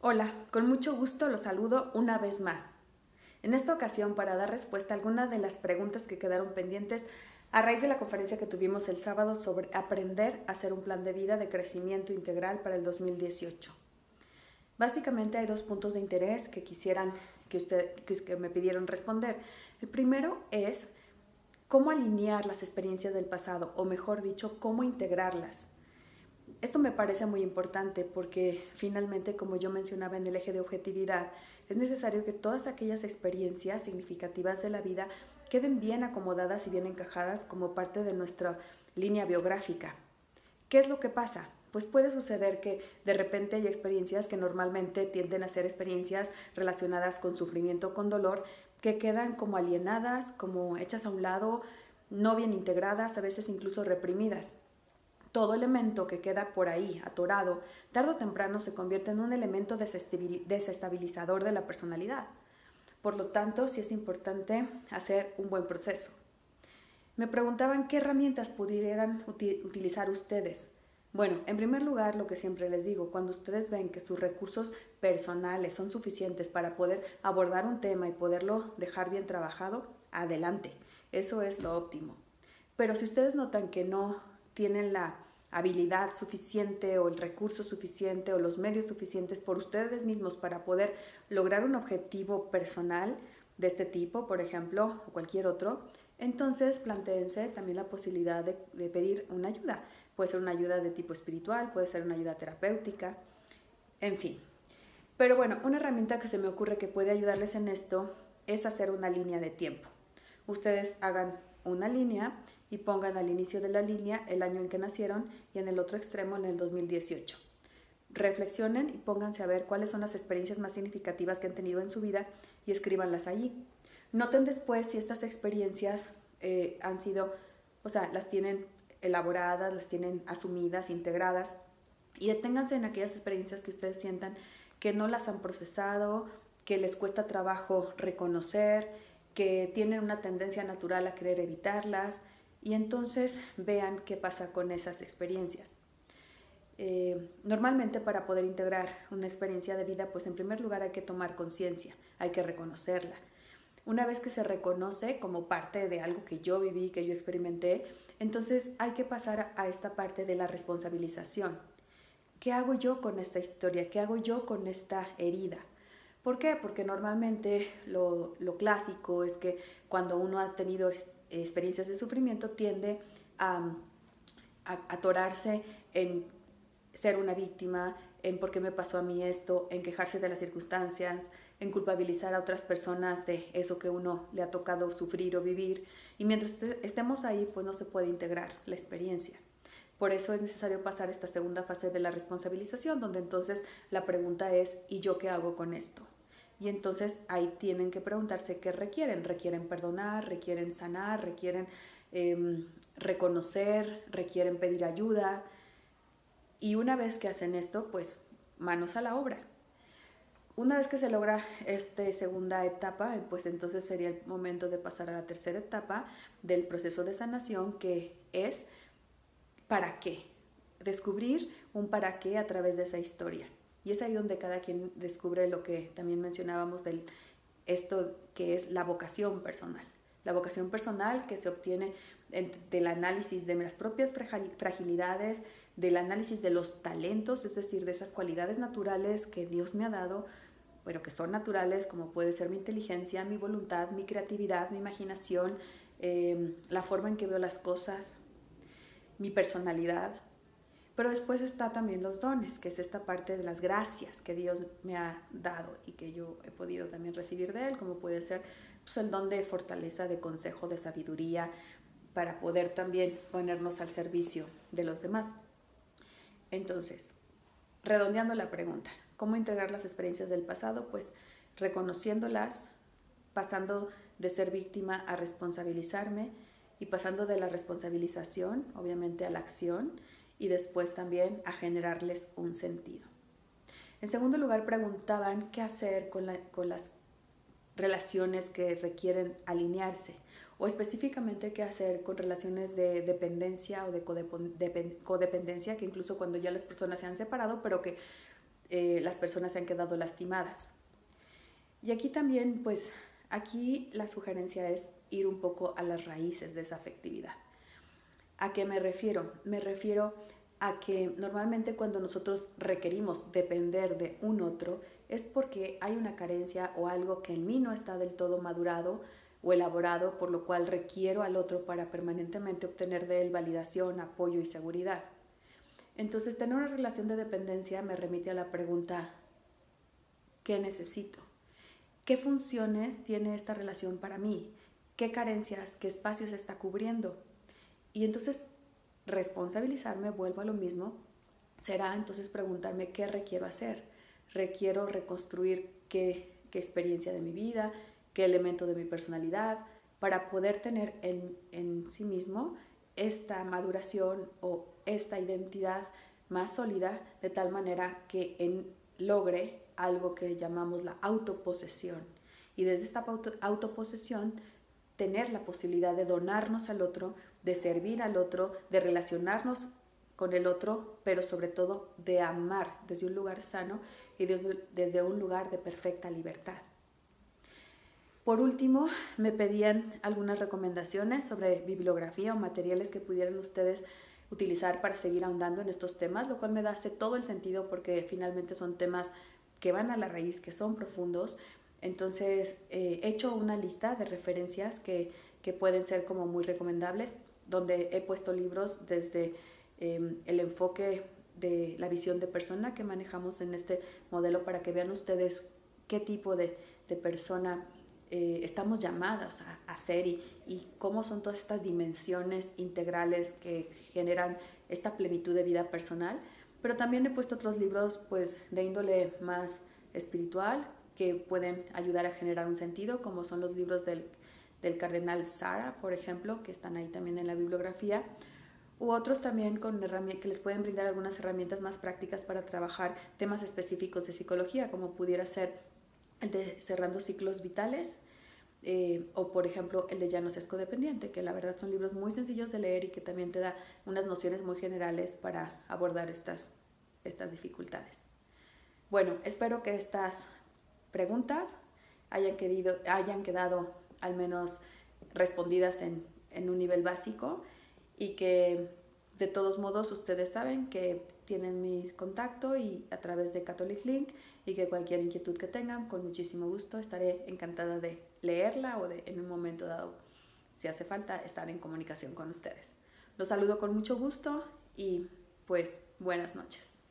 Hola, con mucho gusto los saludo una vez más. En esta ocasión para dar respuesta a algunas de las preguntas que quedaron pendientes a raíz de la conferencia que tuvimos el sábado sobre aprender a hacer un plan de vida de crecimiento integral para el 2018. Básicamente hay dos puntos de interés que que me pidieron responder. El primero es cómo alinear las experiencias del pasado, o mejor dicho, cómo integrarlas. Esto me parece muy importante porque finalmente, como yo mencionaba en el eje de objetividad, es necesario que todas aquellas experiencias significativas de la vida queden bien acomodadas y bien encajadas como parte de nuestra línea biográfica. ¿Qué es lo que pasa? Pues puede suceder que de repente hay experiencias que normalmente tienden a ser experiencias relacionadas con sufrimiento, con dolor, que quedan como alienadas, como hechas a un lado, no bien integradas, a veces incluso reprimidas. Todo elemento que queda por ahí, atorado, tarde o temprano se convierte en un elemento desestabilizador de la personalidad. Por lo tanto, sí es importante hacer un buen proceso. Me preguntaban qué herramientas pudieran utilizar ustedes. Bueno, en primer lugar, lo que siempre les digo, cuando ustedes ven que sus recursos personales son suficientes para poder abordar un tema y poderlo dejar bien trabajado, adelante. Eso es lo óptimo. Pero si ustedes notan que no tienen la habilidad suficiente o el recurso suficiente o los medios suficientes por ustedes mismos para poder lograr un objetivo personal de este tipo, por ejemplo, o cualquier otro, entonces plantéense también la posibilidad de pedir una ayuda. Puede ser una ayuda de tipo espiritual, puede ser una ayuda terapéutica, en fin. Pero bueno, una herramienta que se me ocurre que puede ayudarles en esto es hacer una línea de tiempo. Ustedes hagan una línea y pongan al inicio de la línea el año en que nacieron y en el otro extremo en el 2018. Reflexionen y pónganse a ver cuáles son las experiencias más significativas que han tenido en su vida y escríbanlas allí. Noten después si estas experiencias han sido, las tienen elaboradas, las tienen asumidas, integradas, y deténganse en aquellas experiencias que ustedes sientan que no las han procesado, que les cuesta trabajo reconocer, que tienen una tendencia natural a querer evitarlas, y entonces vean qué pasa con esas experiencias. Normalmente para poder integrar una experiencia de vida, pues en primer lugar hay que tomar conciencia, hay que reconocerla. Una vez que se reconoce como parte de algo que yo viví, que yo experimenté, entonces hay que pasar a esta parte de la responsabilización. ¿Qué hago yo con esta historia? ¿Qué hago yo con esta herida? ¿Por qué? Porque normalmente lo clásico es que cuando uno ha tenido experiencias de sufrimiento tiende a atorarse en ser una víctima, en por qué me pasó a mí esto, en quejarse de las circunstancias, en culpabilizar a otras personas de eso que uno le ha tocado sufrir o vivir. Y mientras estemos ahí, pues no se puede integrar la experiencia. Por eso es necesario pasar esta segunda fase de la responsabilización, donde entonces la pregunta es, ¿y yo qué hago con esto? Y entonces ahí tienen que preguntarse qué requieren. Requieren perdonar, requieren sanar, requieren reconocer, requieren pedir ayuda. Y una vez que hacen esto, pues manos a la obra. Una vez que se logra esta segunda etapa, pues entonces sería el momento de pasar a la tercera etapa del proceso de sanación, que es ¿para qué? Descubrir un para qué a través de esa historia. Y es ahí donde cada quien descubre lo que también mencionábamos de esto que es la vocación personal. La vocación personal que se obtiene del análisis de las propias fragilidades, del análisis de los talentos, es decir, de esas cualidades naturales que Dios me ha dado, pero que son naturales, como puede ser mi inteligencia, mi voluntad, mi creatividad, mi imaginación, la forma en que veo las cosas, mi personalidad. Pero después está también los dones, que es esta parte de las gracias que Dios me ha dado y que yo he podido también recibir de Él, como puede ser pues, el don de fortaleza, de consejo, de sabiduría, para poder también ponernos al servicio de los demás. Entonces, redondeando la pregunta, ¿cómo integrar las experiencias del pasado? Pues reconociéndolas, pasando de ser víctima a responsabilizarme y pasando de la responsabilización, obviamente, a la acción y después también a generarles un sentido. En segundo lugar, preguntaban qué hacer con las relaciones que requieren alinearse o específicamente qué hacer con relaciones de dependencia o de codependencia, que incluso cuando ya las personas se han separado, pero que las personas se han quedado lastimadas. Y aquí también, pues, aquí la sugerencia es ir un poco a las raíces de esa afectividad. ¿A qué me refiero? Me refiero a que normalmente cuando nosotros requerimos depender de un otro es porque hay una carencia o algo que en mí no está del todo madurado o elaborado, por lo cual requiero al otro para permanentemente obtener de él validación, apoyo y seguridad. Entonces, tener una relación de dependencia me remite a la pregunta, ¿qué necesito? ¿Qué funciones tiene esta relación para mí? ¿Qué carencias, qué espacios está cubriendo? Y entonces responsabilizarme, vuelvo a lo mismo, será entonces preguntarme qué requiero hacer. Requiero reconstruir qué experiencia de mi vida, qué elemento de mi personalidad, para poder tener en sí mismo esta maduración o esta identidad más sólida, de tal manera que logre algo que llamamos la autoposesión. Y desde esta autoposesión tener la posibilidad de donarnos al otro, de servir al otro, de relacionarnos con el otro, pero sobre todo de amar desde un lugar sano y desde un lugar de perfecta libertad. Por último, me pedían algunas recomendaciones sobre bibliografía o materiales que pudieran ustedes utilizar para seguir ahondando en estos temas, lo cual me hace todo el sentido porque finalmente son temas que van a la raíz, que son profundos. Entonces, he hecho una lista de referencias que pueden ser como muy recomendables, donde he puesto libros desde el enfoque de la visión de persona que manejamos en este modelo, para que vean ustedes qué tipo de persona estamos llamadas a ser y cómo son todas estas dimensiones integrales que generan esta plenitud de vida personal. Pero también he puesto otros libros pues, de índole más espiritual que pueden ayudar a generar un sentido, como son los libros del cardenal Sara, por ejemplo, que están ahí también en la bibliografía, u otros también que les pueden brindar algunas herramientas más prácticas para trabajar temas específicos de psicología, como pudiera ser el de Cerrando Ciclos Vitales, o por ejemplo el de Ya no seas codependiente, que la verdad son libros muy sencillos de leer y que también te da unas nociones muy generales para abordar estas dificultades. Bueno, espero que estas preguntas hayan quedado al menos respondidas en un nivel básico, y que de todos modos ustedes saben que tienen mi contacto y a través de Catholic Link, y que cualquier inquietud que tengan, con muchísimo gusto estaré encantada de leerla o de en un momento dado, si hace falta, estar en comunicación con ustedes. Los saludo con mucho gusto y pues buenas noches.